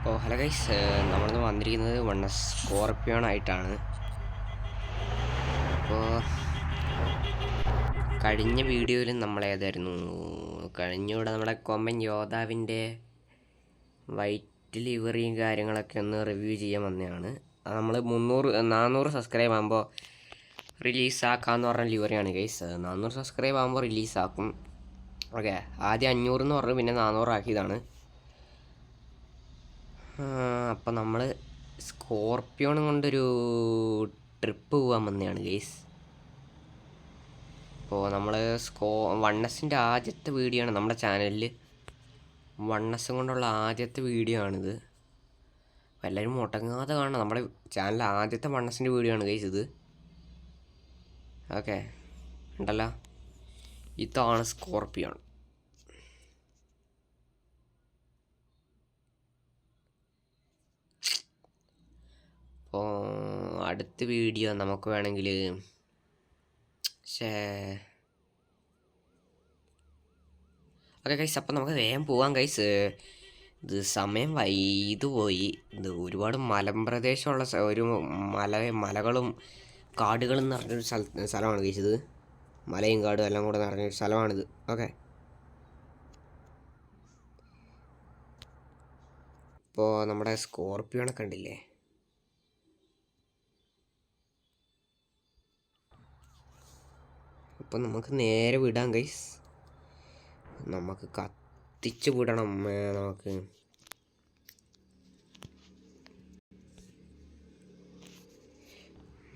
Hello guys, നമ്മളിന്ന് വന്നിരിക്കുന്നത് scorpion ആയിട്ടാണ്. അപ്പോൾ കഴിഞ്ഞ വീഡിയോയിൽ നമ്മളേതായിരുന്നു കഴിഞ്ഞൂടെ നമ്മുടെ കൊമ്പൻ യോദ്ധാവിൻ്റെ വൈറ്റ് ലിവറിയും കാര്യങ്ങളൊക്കെ ഒന്ന് റിവ്യൂ ചെയ്യാൻ വന്നതാണ്. നമ്മൾ 400 സബ്സ്ക്രൈബ് ആകുമ്പോൾ റിലീസാക്കാമെന്ന് പറഞ്ഞ ലിവറിയാണ് ഗൈസ്. 400 സബ്സ്ക്രൈബ് ആകുമ്പോൾ റിലീസാക്കും. ഓക്കെ, ആദ്യം 500 എന്ന് പറഞ്ഞു, പിന്നെ 400 ആക്കിയതാണ്. അപ്പം നമ്മൾ സ്കോർപ്പിയോൺ കൊണ്ടൊരു ട്രിപ്പ് പോകാൻ വന്നതാണ് ഗൈസ്. അപ്പോൾ നമ്മൾ വണ്ണസിൻ്റെ ആദ്യത്തെ വീഡിയോ ആണ് നമ്മുടെ ചാനലിൽ. വണ്ണസും കൊണ്ടുള്ള ആദ്യത്തെ വീഡിയോ ആണിത്. അപ്പോൾ എല്ലാവരും മുടങ്ങാതെ കാണണം. നമ്മുടെ ചാനലിൽ ആദ്യത്തെ വണ്ണസിൻ്റെ വീഡിയോ ആണ് ഗൈസ് ഇത്. ഓക്കെ, ഉണ്ടല്ലോ, ഇതാണ് സ്കോർപ്പിയോൺ. അപ്പോൾ അടുത്ത വീഡിയോ നമുക്ക് വേണമെങ്കിൽ ഓക്കെ ഗൈസ്, അപ്പം നമുക്ക് വേഗം പോവാം ഗൈസ്. ഇത് സമയം വൈകിട്ട് പോയി. ഇത് ഒരുപാട് മലമ്പ്രദേശമുള്ള ഒരു മലകളും കാടുകളും നിറഞ്ഞൊരു സ്ഥലമാണ് ഗൈസ് ഇത്. മലയും കാടും എല്ലാം കൂടെ നിറഞ്ഞൊരു സ്ഥലമാണിത്. ഓക്കെ, ഇപ്പോൾ നമ്മുടെ സ്കോർപ്പിയോണെ കണ്ടില്ലേ? അപ്പം നമുക്ക് നേരെ വിടാം ഗൈസ്. നമുക്ക് കത്തിച്ച് വിടണം.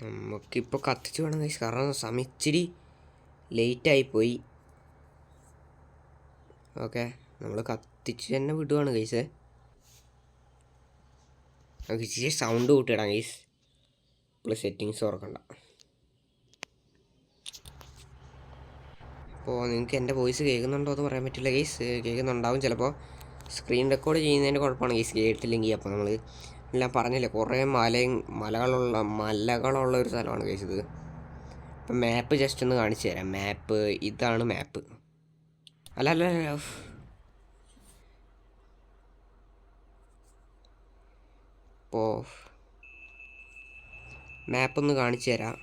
നമുക്കിപ്പോൾ കത്തിച്ച് വിടണം ഗൈസ്, കാരണം സമയം ഇച്ചിരി ലേറ്റായിപ്പോയി. ഓക്കെ, നമ്മൾ കത്തിച്ച് തന്നെ വിടുവാണ് ഗൈസ്. നമുക്ക് ഇച്ചിരി സൗണ്ട് കൂട്ടിയിടാം ഗൈസ്. ഇപ്പോൾ സെറ്റിങ്സ് ഓർക്കണ്ട. അപ്പോൾ നിങ്ങൾക്ക് എൻ്റെ വോയിസ് കേൾക്കുന്നുണ്ടോ എന്ന് പറയാൻ പറ്റില്ല ഗൈസ്. കേൾക്കുന്നുണ്ടാവും ചിലപ്പോൾ. സ്ക്രീൻ റെക്കോർഡ് ചെയ്യുന്നതിൻ്റെ കുഴപ്പമാണ് ഗൈസ് കേട്ടില്ലെങ്കിൽ. അപ്പോൾ നമ്മൾ എല്ലാം പറഞ്ഞില്ലേ, കുറേ മലകളുള്ള ഒരു സ്ഥലമാണ് ഗൈസ് ഇത്. ഇപ്പം മാപ്പ് ജസ്റ്റ് ഒന്ന് കാണിച്ചു തരാം. മാപ്പ് ഇതാണ്. മാപ്പ് അല്ല അപ്പോൾ മാപ്പൊന്ന് കാണിച്ചു തരാം.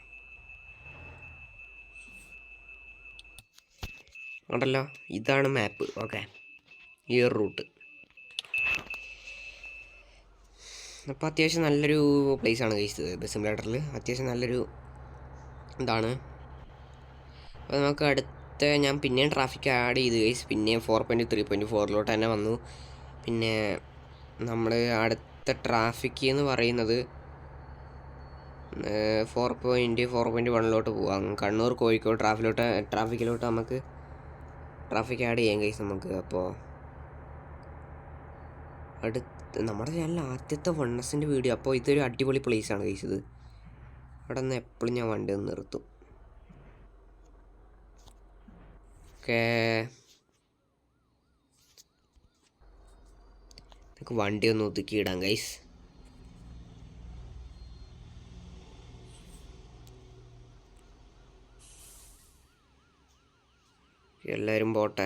ഉണ്ടല്ലോ, ഇതാണ് മാപ്പ്. ഓക്കെ, ഈ ഒരു റൂട്ട്. അപ്പോൾ അത്യാവശ്യം നല്ലൊരു പ്ലേസാണ് ഗൈസ് ബസ് സിമുലേറ്ററിൽ. അത്യാവശ്യം നല്ലൊരു ഇതാണ്. അപ്പോൾ നമുക്ക് ഞാൻ പിന്നെയും ട്രാഫിക് ആഡ് ചെയ്ത് ഗൈസ്. പിന്നെയും 4.3.4 തന്നെ വന്നു. പിന്നെ നമ്മൾ അടുത്ത ട്രാഫിക് എന്ന് പറയുന്നത് 4.1 പോവാം. കണ്ണൂർ കോഴിക്കോട് ട്രാഫിക്കിലോട്ട് നമുക്ക് ട്രാഫിക് ആഡ് ചെയ്യാം ഗൈസ് നമുക്ക്. അപ്പോൾ നമ്മുടെ ചാനലിൽ ആദ്യത്തെ വണ്ണസിൻ്റെ വീഡിയോ. അപ്പോൾ ഇതൊരു അടിപൊളി പ്ലേസാണ് ഗൈസ് ഇത്. അവിടെ നിന്ന് എപ്പോഴും ഞാൻ വണ്ടി ഒന്ന് നിർത്തും. ഓക്കെ, നമുക്ക് വണ്ടി ഒന്ന് ഒതുക്കിയിടാം ഗൈസ്. എല്ലാവരും പോട്ടെ.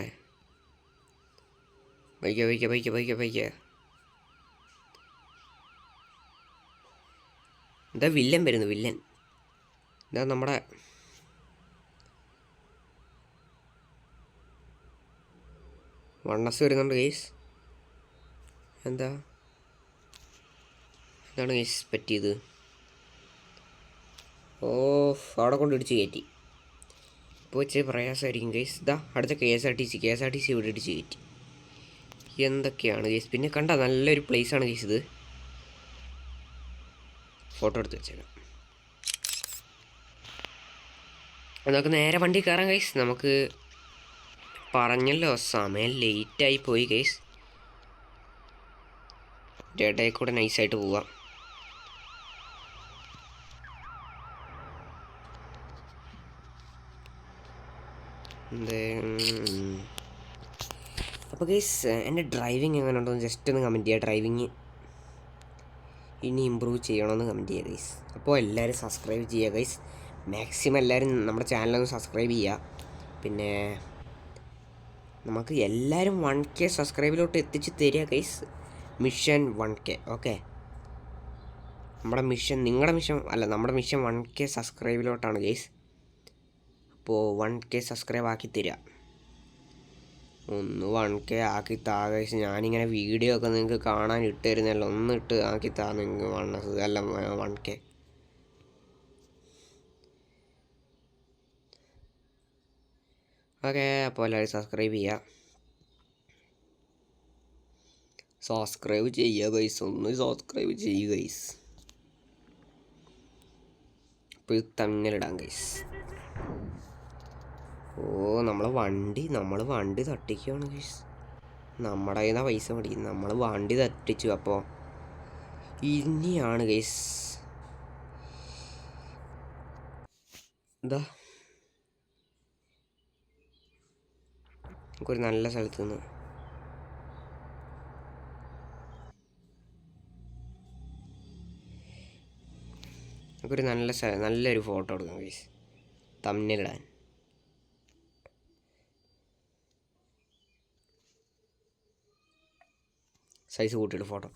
ബൈക്ക്. എന്താ വില്ലൻ വരുന്നു? വില്ലൻ എന്താ? നമ്മുടെ വണ്ണസ് വരുന്നുണ്ട് ഗൈസ്. എന്താണ് ഗൈസ് പറ്റിയത്? അവിടെ കൊണ്ട് ഇടിച്ച് കയറ്റി. ഇപ്പോൾ വെച്ച് പ്രയാസമായിരിക്കും ഗൈസ്. ഇതാ അടുത്ത KSRTC ഇവിടെ ഇടിച്ച് കയറ്റി. എന്തൊക്കെയാണ് ഗൈസ്. പിന്നെ കണ്ട നല്ലൊരു പ്ലേസാണ് ഗൈസ് ഇത്. ഫോട്ടോ എടുത്ത് വെച്ചേക്കാം. നമുക്ക് നേരെ വണ്ടി കയറാം ഗൈസ്. നമുക്ക് പറഞ്ഞല്ലോ സമയം ലേറ്റായി പോയി ഗൈസ്. ഇടയിൽ കൂടെ നൈസായിട്ട് പോവാം. അപ്പോൾ ഗൈസ് എൻ്റെ ഡ്രൈവിങ് എങ്ങനെ ഉണ്ടോ എന്ന് ജസ്റ്റ് ഒന്ന് കമൻറ്റ് ചെയ്യുക. ഡ്രൈവിങ് ഇനി ഇമ്പ്രൂവ് ചെയ്യണമെന്ന് കമൻറ്റ് ചെയ്യുക ഗൈസ്. അപ്പോൾ എല്ലാവരും സബ്സ്ക്രൈബ് ചെയ്യുക ഗൈസ്. മാക്സിമം എല്ലാവരും നമ്മുടെ ചാനലൊന്ന് സബ്സ്ക്രൈബ് ചെയ്യുക. പിന്നെ നമുക്ക് എല്ലാവരും 1K സബ്സ്ക്രൈബിലോട്ട് എത്തിച്ച് തരിക ഗൈസ്. Mission 1K. ഓക്കെ, നമ്മുടെ മിഷൻ, നിങ്ങളുടെ മിഷൻ അല്ല, നമ്മുടെ മിഷൻ 1K സബ്സ്ക്രൈബിലോട്ടാണ് ഗൈസ്. അപ്പോൾ 1K സബ്സ്ക്രൈബ് ആക്കി തരിക. ഒന്ന് 1K ആക്കി താ ഗൈസ്. ഞാനിങ്ങനെ വീഡിയോ ഒക്കെ നിങ്ങൾക്ക് കാണാൻ ഇട്ട് തരുന്നല്ലോ, ഒന്ന് ഇട്ട് ആക്കി താ നിങ്ങൾക്ക് അല്ല 1K. ഓക്കെ, അപ്പോൾ എല്ലാവരും സബ്സ്ക്രൈബ് ചെയ്യുക. സബ്സ്ക്രൈബ് ചെയ്യുക ഗൈസ്, ഒന്ന് സബ്സ്ക്രൈബ് ചെയ്യുക ഗൈസ്. ഇപ്പോൾ തമ്മിലിടാം ഗൈസ്. ഓ, നമ്മൾ വണ്ടി തട്ടിക്കുകയാണ് ഗൈസ്. നമ്മുടെ കയ്യിൽ നിന്ന് പൈസ മതി, നമ്മൾ വണ്ടി തട്ടിച്ചു. അപ്പോൾ ഇനിയാണ് ഗൈസ് ഇതാ നമുക്കൊരു നല്ല സ്ഥലത്ത് നിന്ന് നമുക്കൊരു നല്ലൊരു ഫോട്ടോ എടുക്കാം ഗൈസ്, തമ്മിലിടാൻ. സൈസ് കൂട്ടിയിട്ട് ഫോട്ടോ.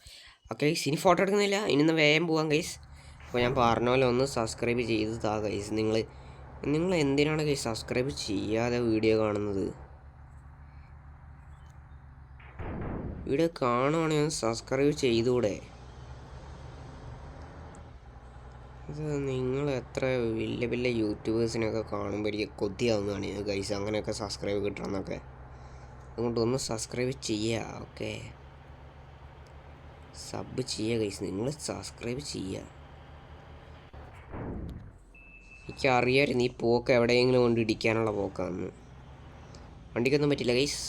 ഓക്കെ ഗൈസ്, ഇനി ഫോട്ടോ എടുക്കുന്നില്ല, ഇനി വേഗം പോകാം ഗൈസ്. അപ്പോൾ ഞാൻ പറഞ്ഞ പോലെ ഒന്ന് സബ്സ്ക്രൈബ് ചെയ്ത് താ ഗൈസ്. നിങ്ങൾ എന്തിനാണ് ഗൈസ് സബ്സ്ക്രൈബ് ചെയ്യാതെ വീഡിയോ കാണുന്നത്? വീഡിയോ കാണുവാണെങ്കിൽ സബ്സ്ക്രൈബ് ചെയ്തുകൂടെ? അത് നിങ്ങൾ എത്ര വലിയ യൂട്യൂബേഴ്സിനൊക്കെ കാണുമ്പോൾ എനിക്ക് കൊതിയാവുന്നതാണ് ഗൈസ്, അങ്ങനെയൊക്കെ സബ്സ്ക്രൈബ് കിട്ടണമെന്നൊക്കെ. അതുകൊണ്ട് ഒന്ന് സബ്സ്ക്രൈബ് ചെയ്യുക. ഓക്കെ, സബ് ചെയ്യുക ഗൈസ്, നിങ്ങൾ സബ്സ്ക്രൈബ് ചെയ്യുക. എനിക്കറിയാമായിരുന്നു ഈ പോക്ക് എവിടെയെങ്കിലും കൊണ്ട് ഇടിക്കാനുള്ള പോക്കാന്ന്. വണ്ടിക്കൊന്നും പറ്റില്ല ഗൈസ്.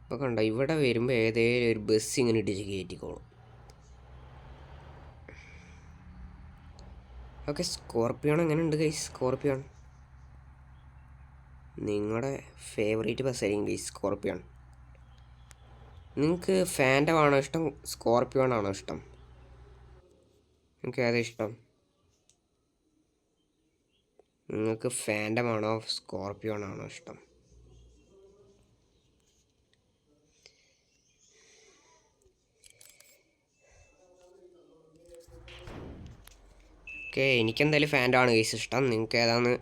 അപ്പോൾ കണ്ടോ, ഇവിടെ വരുമ്പോൾ ഏതെങ്കിലും ഒരു ബസ് ഇങ്ങനെ ഇടിച്ച് കയറ്റിക്കോളും. ഓക്കെ, സ്കോർപ്പിയോൺ എങ്ങനെയുണ്ട് ഗൈസ്? സ്കോർപ്പിയോൺ നിങ്ങളുടെ ഫേവറേറ്റ് ബസ്സായിരിക്കും ഗൈസ്, സ്കോർപ്പിയോൺ. നിങ്ങൾക്ക് ഫാൻറ്റം ആണോ ഇഷ്ടം, സ്കോർപ്പിയോൺ ആണോ ഇഷ്ടം? നിങ്ങൾക്ക് ഏതാ ഇഷ്ടം? നിങ്ങൾക്ക് ഫാൻറ്റം ആണോ സ്കോർപ്പിയോൺ ആണോ ഇഷ്ടം? ഓക്കെ, എനിക്കെന്തായാലും ഫാൻറ്റം ആണ് ഗൈസ് ഇഷ്ടം. നിങ്ങൾക്ക് ഏതാണെന്ന്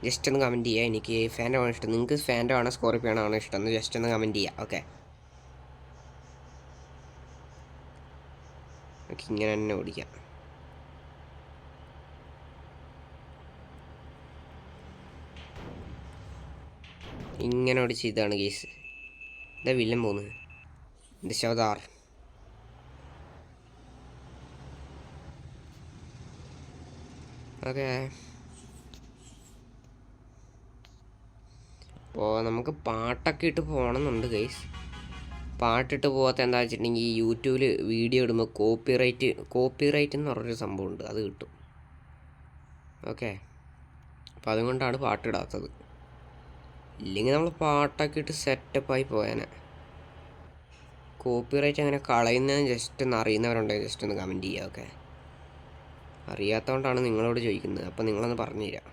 ജസ്റ്റ് ഒന്ന് കമൻറ്റ് ചെയ്യുക. എനിക്ക് ഫാൻറ്റം ആണ് ഇഷ്ടം. നിങ്ങൾക്ക് ഫാൻറ്റം ആണോ സ്കോർപ്പിയോൺ ആണോ ഇഷ്ടം എന്ന് ജസ്റ്റ് ഒന്ന് കമൻറ്റ് ചെയ്യുക. ഓക്കെ, ഇങ്ങനെ തന്നെ ഓടിക്കാം. ഇങ്ങനെ ഓടിച്ച് ഇതാണ് ഗൈസ്. ഇതാ വില്ലൻ പോകുന്നത്, ദശാവതാർ. ഓക്കെ, അപ്പോൾ നമുക്ക് പാട്ടൊക്കെ ഇട്ട് പോകണമെന്നുണ്ട് ഗൈസ്. പാട്ടിട്ട് പോകാത്ത എന്താ വെച്ചിട്ടുണ്ടെങ്കിൽ ഈ യൂട്യൂബിൽ വീഡിയോ ഇടുമ്പോൾ കോപ്പിറൈറ്റ് എന്ന് പറഞ്ഞൊരു സംഭവമുണ്ട്, അത് കിട്ടും. ഓക്കെ, അപ്പോൾ അതുകൊണ്ടാണ് പാട്ടിടാത്തത്. ഇല്ലെങ്കിൽ നമ്മൾ പാട്ടൊക്കെ ഇട്ട് സെറ്റപ്പായി പോയാനെ. കോപ്പിറൈറ്റ് അങ്ങനെ കളയുന്നതെന്ന് ജസ്റ്റ് ഒന്ന് അറിയുന്നവരുണ്ടെങ്കിൽ ജസ്റ്റ് ഒന്ന് കമൻറ്റ് ചെയ്യുക. ഓക്കെ, അറിയാത്തതുകൊണ്ടാണ് നിങ്ങളോട് ചോദിക്കുന്നത്, അപ്പോൾ നിങ്ങളൊന്ന് പറഞ്ഞു തരാം.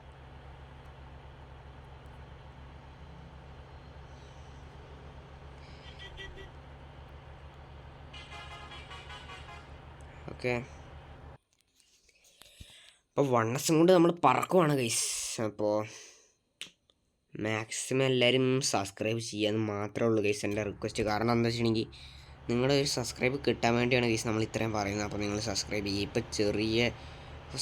ഓക്കെ, അപ്പോൾ വണ്ണസും കൊണ്ട് നമ്മൾ പറക്കുവാണ് ഗൈസ്. അപ്പോൾ മാക്സിമം എല്ലാവരും സബ്സ്ക്രൈബ് ചെയ്യാൻ മാത്രമേ ഉള്ളൂ ഗൈസ് എൻ്റെ റിക്വസ്റ്റ്. കാരണം എന്താ വെച്ചിട്ടുണ്ടെങ്കിൽ നിങ്ങളുടെ ഒരു സബ്സ്ക്രൈബ് കിട്ടാൻ വേണ്ടിയാണ് ഗൈസ് നമ്മൾ ഇത്രയും പറയുന്നത്. അപ്പോൾ നിങ്ങൾ സബ്സ്ക്രൈബ് ചെയ്യുക. ഇപ്പോൾ ചെറിയ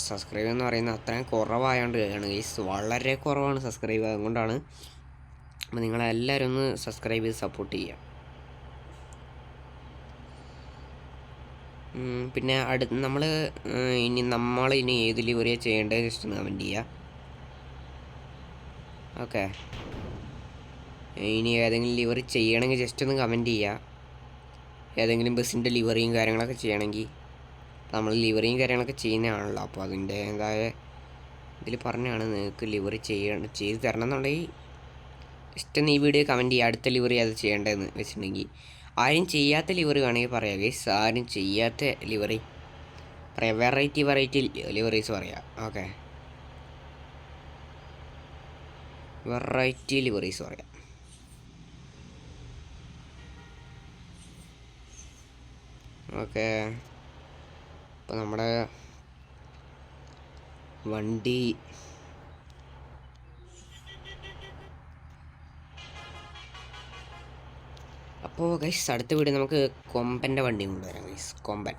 സബ്സ്ക്രൈബ് എന്ന് പറയുന്നത് അത്രയും കുറവായതുകൊണ്ടാണ് ഗൈസ്, വളരെ കുറവാണ് സബ്സ്ക്രൈബ്. അതുകൊണ്ടാണ്. അപ്പോൾ നിങ്ങളെല്ലാവരും ഒന്ന് സബ്സ്ക്രൈബ് ചെയ്ത് സപ്പോർട്ട് ചെയ്യുക. പിന്നെ നമ്മളിനി ഏത് ലിവറിയാണ് ചെയ്യേണ്ടത് ജസ്റ്റ് ഒന്ന് കമൻറ്റ് ചെയ്യുക. ഓക്കെ, ഇനി ഏതെങ്കിലും ലിവറി ചെയ്യണമെങ്കിൽ ജസ്റ്റ് ഒന്ന് കമൻറ്റ് ചെയ്യുക. ഏതെങ്കിലും ബസ്സിൻ്റെ ലിവറിയും കാര്യങ്ങളൊക്കെ ചെയ്യണമെങ്കിൽ നമ്മൾ ലിവറിയും കാര്യങ്ങളൊക്കെ ചെയ്യുന്നതാണല്ലോ. അപ്പോൾ അതിൻ്റെതായ ഇതിൽ പറഞ്ഞാണ് നിങ്ങൾക്ക് ലിവറി ചെയ്ത് തരണം എന്നുണ്ടെങ്കിൽ ജസ്റ്റ് ഒന്ന് ഈ വീഡിയോ കമൻറ്റ് ചെയ്യുക. അടുത്ത ലിവറി അത് ചെയ്യേണ്ടതെന്ന് വെച്ചിട്ടുണ്ടെങ്കിൽ ആരും ചെയ്യാത്ത ലിവറി വേണമെങ്കിൽ പറയാം ഗൈസ്. ആരും ചെയ്യാത്ത ലിവറി പറയാം, വെറൈറ്റി ലിവറീസ് പറയാം. ഓക്കെ, വെറൈറ്റി ലിവറീസ് പറയാം. ഓക്കെ, ഇപ്പം നമ്മുടെ വണ്ടി അപ്പോൾ ഗൈസ് അടുത്ത വീഡിയോ നമുക്ക് കൊമ്പൻ്റെ വണ്ടിയും കൊണ്ടുവരാം ഗൈസ്. കൊമ്പൻ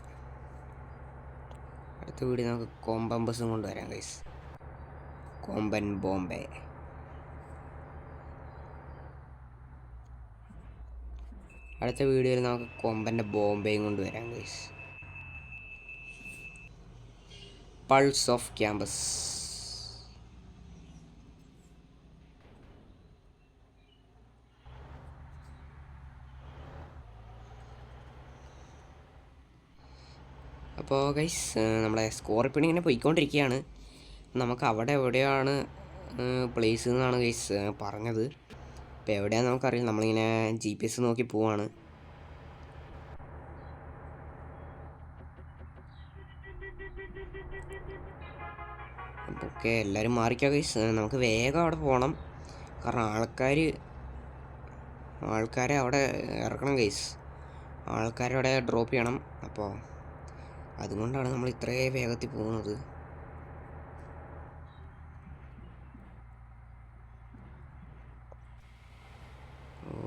അടുത്ത വീഡിയോ നമുക്ക് കൊമ്പൻ ബസ്സും കൊണ്ടുവരാം ഗൈസ്. കൊമ്പൻ ബോംബെ. അടുത്ത വീഡിയോയിൽ നമുക്ക് കൊമ്പൻ്റെ ബോംബെയും കൊണ്ടുവരാം ഗൈസ്. Pulse off campus. അപ്പോൾ ഗൈസ് നമ്മുടെ സ്കോർപ്പിയോൺ ഇങ്ങനെ പോയിക്കൊണ്ടിരിക്കുകയാണ്. നമുക്ക് അവിടെ എവിടെയാണ് പ്ലേസ് എന്നാണ് ഗൈസ് പറഞ്ഞത്. അപ്പോൾ എവിടെയാണെന്ന് നമുക്കറിയില്ല. നമ്മളിങ്ങനെ GPS നോക്കി പോവാണ്. ഓക്കെ, എല്ലാവരും മാറിക്കോ ഗൈസ്. നമുക്ക് വേഗം അവിടെ പോകണം. കാരണം ആൾക്കാരെ അവിടെ ഇറക്കണം ഗൈസ്. ആൾക്കാരെ അവിടെ ഡ്രോപ്പ് ചെയ്യണം. അപ്പോൾ അതുകൊണ്ടാണ് നമ്മൾ ഇത്രയും വേഗത്തിൽ പോകുന്നത്.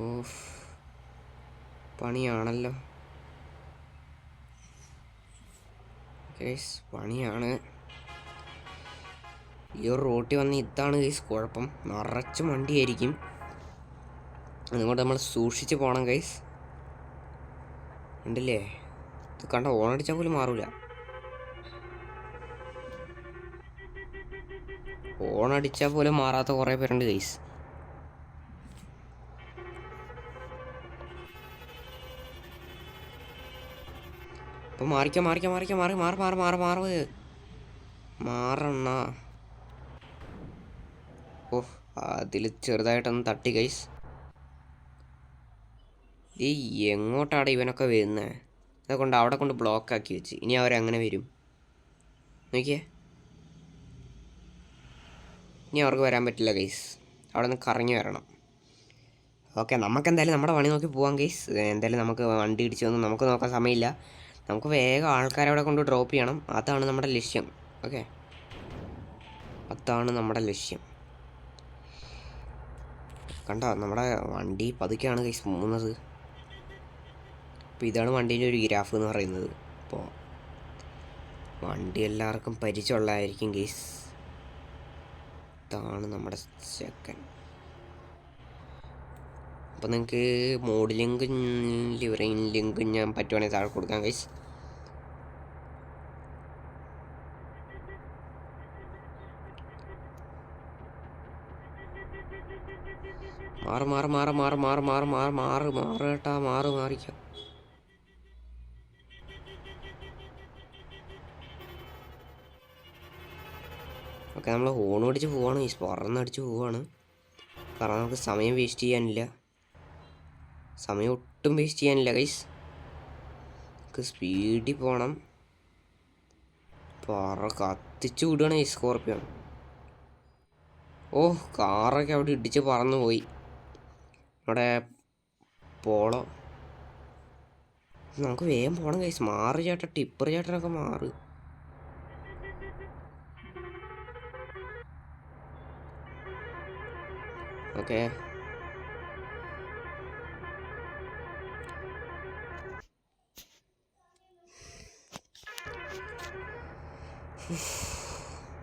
ഓഫ്, പണിയാണല്ലോ ഗൈസ്, പണിയാണ്. ഈ ഒരു റോട്ടിൽ വന്ന് ഇതാണ് ഗൈസ് കുഴപ്പം. നിറച്ച് വണ്ടിയായിരിക്കും. അതുകൊണ്ട് നമ്മൾ സൂക്ഷിച്ച് പോകണം ഗൈസ്. ഉണ്ടല്ലേ, ഇത് കണ്ട ഓണടിച്ചാൽ പോലും മാറൂല. ഓണടിച്ചാൽ പോലും മാറാത്ത കുറേ പേരുണ്ട് ഗൈസ്. അപ്പം മാറണ്ണ. ഓ, അതിൽ ചെറുതായിട്ടൊന്ന് തട്ടി ഗൈസ്. ഈ എങ്ങോട്ടാണ് ഇവനൊക്കെ വരുന്നത്? അതുകൊണ്ട് അവിടെ കൊണ്ട് ബ്ലോക്കാക്കി വെച്ച്. ഇനി അവരെങ്ങനെ വരും നോക്കിയേ. ഇനി അവർക്ക് വരാൻ പറ്റില്ല ഗൈസ്. അവിടെ നിന്ന് കറങ്ങി വരണം. ഓക്കെ, നമുക്കെന്തായാലും നമ്മുടെ പണി നോക്കി പോവാം ഗൈസ്. എന്തായാലും നമുക്ക് വണ്ടി ഇടിച്ചൊന്നും നമുക്ക് നോക്കാൻ സമയമില്ല. നമുക്ക് വേഗം ആൾക്കാരെ അവിടെ കൊണ്ട് ഡ്രോപ്പ് ചെയ്യണം. അതാണ് നമ്മുടെ ലക്ഷ്യം. ഓക്കെ, അതാണ് നമ്മുടെ ലക്ഷ്യം. കണ്ടോ, നമ്മുടെ വണ്ടി പതുക്കെയാണ് ഗൈസ് പോകുന്നത്. അപ്പോൾ ഇതാണ് വണ്ടീൻ്റെ ഒരു ഗ്രാഫ് എന്ന് പറയുന്നത്. അപ്പോൾ വണ്ടി എല്ലാവർക്കും പരിചയമുള്ളതായിരിക്കും ഗൈസ്. ഇതാണ് നമ്മുടെ സെക്കൻഡ്. അപ്പോൾ നിങ്ങൾക്ക് മോഡ് ലിങ്കും ലിവറിങ് ലിങ്കും ഞാൻ പറ്റുവാണെങ്കിൽ താഴെ കൊടുക്കാം ഗൈസ്. കേട്ടാ, മാറിക്കാം. ഓക്കെ, നമ്മൾ ഹോൺ അടിച്ച് പോവാണ് ഗൈസ്. പറന്നടിച്ച് പോവാണ്. കാരണം നമുക്ക് സമയം വേസ്റ്റ് ചെയ്യാനില്ല. സമയം ഒട്ടും വേസ്റ്റ് ചെയ്യാനില്ല ഗൈസ്. നമുക്ക് സ്പീഡിൽ പോകണം. കത്തിച്ച് വിടുകയാണ് ഈ സ്കോർപ്പിയോൺ. ഓ, കാറൊക്കെ അവിടെ ഇടിച്ച് പറന്നു പോയി. അവിടെ പോളോ, നമുക്ക് വേഗം പോകണം ഗൈസ്. മാറ് ചേട്ടാ, ടിപ്പർ ചേട്ടനൊക്കെ മാറ്. ഓക്കെ,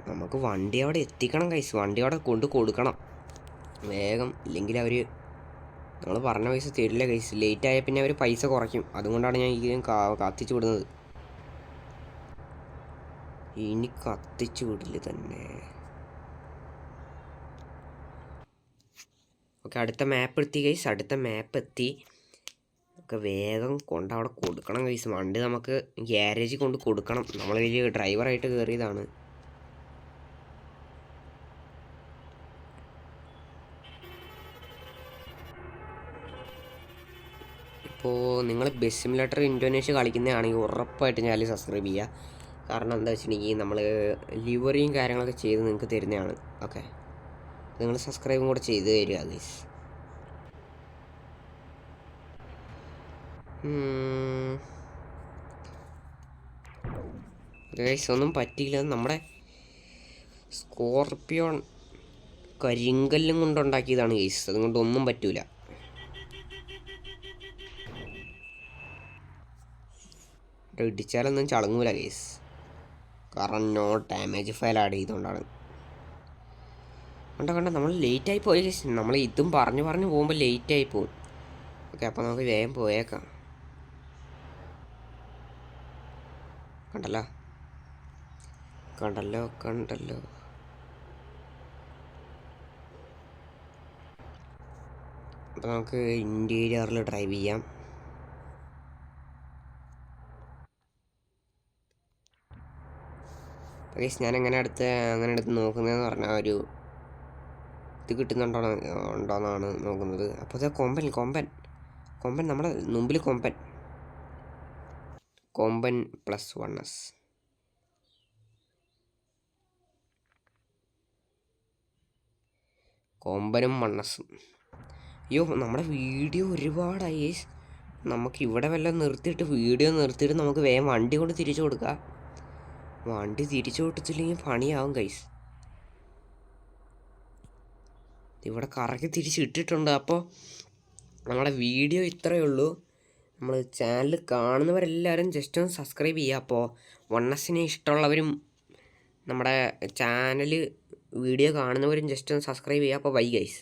നമുക്ക് വണ്ടി അവിടെ എത്തിക്കണം ഗൈസ്. വണ്ടി അവിടെ കൊണ്ട് കൊടുക്കണം വേഗം. ഇല്ലെങ്കിൽ അവർ നമ്മൾ പറഞ്ഞ പൈസ തരില്ല ഗൈസ്. ലേറ്റ് ആയാൽ പിന്നെ അവർ പൈസ കുറയ്ക്കും. അതുകൊണ്ടാണ് ഞാൻ ഈ കത്തിച്ചു വിടുന്നത്. ഇനി കത്തിച്ചു വിടില്ല തന്നെ. ഓക്കെ, അടുത്ത മാപ്പ് എത്തി ഗൈസ്. അടുത്ത മാപ്പ് എത്തി. ഒക്കെ വേഗം കൊണ്ട് അവിടെ കൊടുക്കണം ഗൈസ്. വണ്ടി നമുക്ക് ഗ്യാരേജിൽ കൊണ്ട് കൊടുക്കണം. നമ്മൾ വലിയ ഡ്രൈവറായിട്ട് കയറിയതാണ്. ഇപ്പോൾ നിങ്ങൾ ബസ് സിമുലേറ്റർ ഇൻഡോനേഷ്യ കളിക്കുന്നതാണെങ്കിൽ ഉറപ്പായിട്ട് ഞാൻ സബ്സ്ക്രൈബ് ചെയ്യുക. കാരണം എന്താ വെച്ചിട്ടുണ്ടെങ്കിൽ നമ്മൾ ലിവറിയും കാര്യങ്ങളൊക്കെ ചെയ്ത് നിങ്ങൾക്ക് തരുന്നതാണ്. ഓക്കെ, നിങ്ങൾ സബ്സ്ക്രൈബും കൂടെ ചെയ്ത് തരിക ഗൈസ്. ഗൈസ് ഒന്നും പറ്റിയില്ല. നമ്മുടെ സ്കോർപ്പിയോൺ കരിങ്കല്ലും കൊണ്ടുണ്ടാക്കിയതാണ് ഗൈസ്. അതുകൊണ്ട് ഒന്നും പറ്റൂല. ഇടിച്ചാലൊന്നും ചളങ്ങൂല ഗൈസ്. കാരണം നോ ഡാമേജ് ഫയൽ ആഡ് ചെയ്തുകൊണ്ടാണ്. കണ്ട നമ്മൾ ലേറ്റായി പോയി ഗൈസ്. നമ്മൾ ഇതും പറഞ്ഞു പോകുമ്പോൾ ലേറ്റായി പോകും. ഓക്കെ, അപ്പോൾ നമുക്ക് വേഗം പോയേക്കാം. കണ്ടല്ലോ. അപ്പോൾ നമുക്ക് ഇൻറ്റീരിയറിൽ ഡ്രൈവ് ചെയ്യാം. ഗൈസ് ഞാൻ അങ്ങനെ എടുത്ത് നോക്കുന്നതെന്ന് പറഞ്ഞാൽ ഒരു ഇത് ഉണ്ടോയെന്നാണ് നോക്കുന്നത്. അപ്പോൾ അത് കൊമ്പൻ നമ്മുടെ മുമ്പിൽ കൊമ്പൻ +1s. കൊമ്പനും 1s. അയ്യോ, നമ്മുടെ വീഡിയോ ഒരുപാടായി. നമുക്ക് ഇവിടെ വല്ലതും വീഡിയോ നിർത്തിയിട്ട് നമുക്ക് വേഗം വണ്ടി കൊണ്ട് തിരിച്ചു കൊടുക്കാം. വണ്ടി തിരിച്ചു കൊടുത്തില്ലെങ്കിൽ പണിയാവും ഗൈസ്. ഇവിടെ കറക്കി തിരിച്ചിട്ടിട്ടുണ്ട്. അപ്പോൾ നമ്മുടെ വീഡിയോ ഇത്രയേ ഉള്ളൂ. നമ്മൾ ചാനൽ കാണുന്നവരെല്ലാവരും ജസ്റ്റ് ഒന്ന് സബ്സ്ക്രൈബ് ചെയ്യുക. അപ്പോൾ 1Sനെ ഇഷ്ടമുള്ളവരും നമ്മുടെ ചാനൽ വീഡിയോ കാണുന്നവരും ജസ്റ്റ് ഒന്ന് സബ്സ്ക്രൈബ് ചെയ്യുക. അപ്പോൾ ബൈ ഗൈസ്.